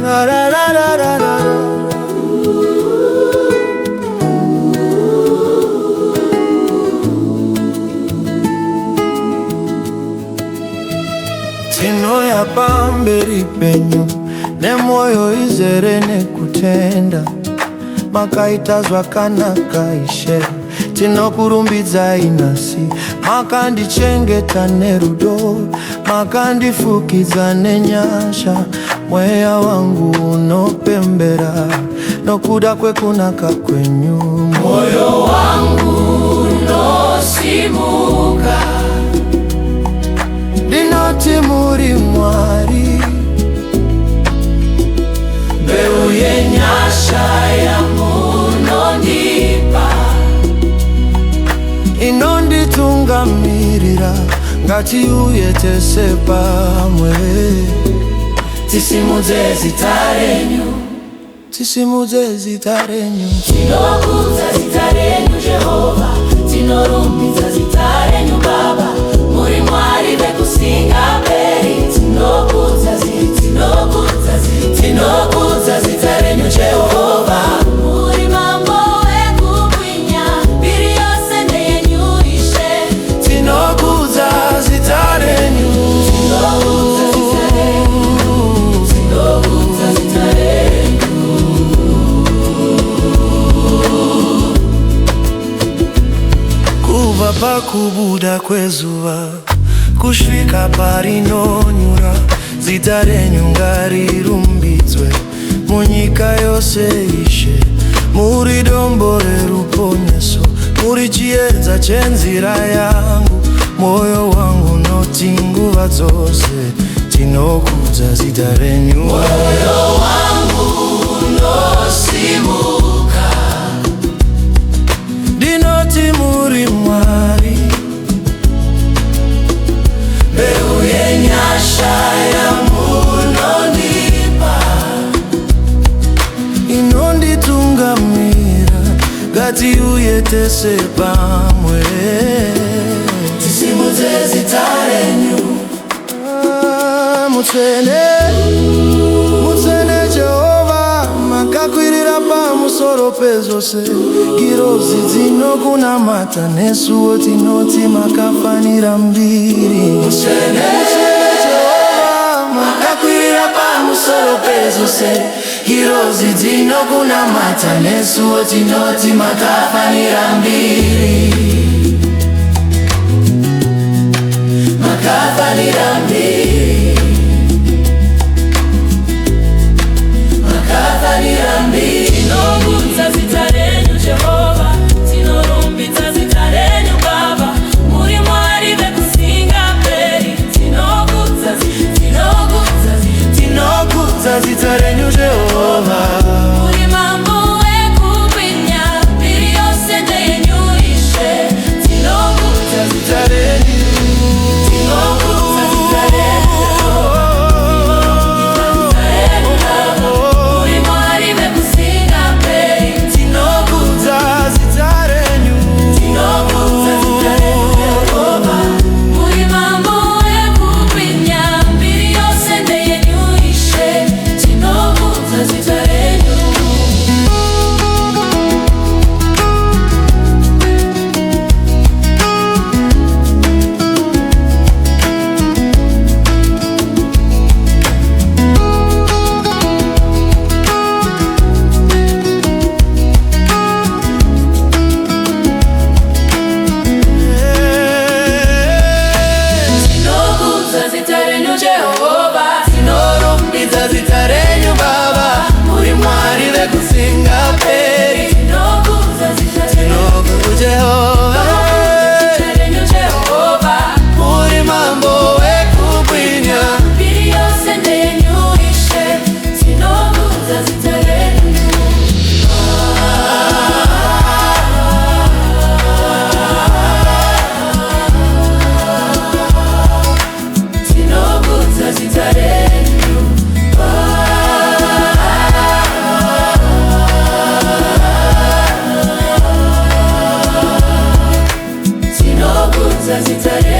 La la la la la la. Tino ya pamberi penyu ne moyo izere ne kutenda makaitazwa kana kaishe tino kurumbidza inasi makandichengeta nerudo makandifukidza nenyasha mweya wangu unopembera nokuda kwekunaka kwenyu moyo wangu unosimuka ndinoti muri Mwari mbeu yenyasha yamunonipa inonditungamirira ngatiuye tese pamwe tisimudze zita renyu tisimudze zita renyu tinokudza zita renyu Jehova tinorumbidza zita renyu Baba muri Mwari vekusinga mberi tinokudza zita renyu Jehova muri mambo wekubwinya mbiri yose ndeyenyu Ishe tinokudza zita renyu tinokudza zita renyu kuva pakubuda kwezuva kusvika parinonyura zita renyu ngarirumbidzwe munyika yose Ishe muri dombo reruponeso muri chiedza chenzira yangu moyo wangu noti nguva dzose tinokudza zita renyu moyo wangu unosimuka ndinoti muri Mwari mbeu yenyasha yamunonipa inonditungamira ngatiuye tese pamwe tisimudze zita renyu mutsene Jehova makakwirira pamusoro pezose girozi dzinokunamata nesuwo tinoti makafanira mbiri mutsene Jehova makakwirira pamusoro pezose girozi dzinokunamata nesuwo tinoti makafanira mbiri makafanira mbiri makafanira mbiri tinokudza zita renyu Jehova tinorumbidza zita renyu Baba muri Mwari vekusinga mberi tinokudza zita renyu Jehova muri mambo wekubwinya mbiri yose ndeyenyu Ishe tinokudza zita renyu zita renyu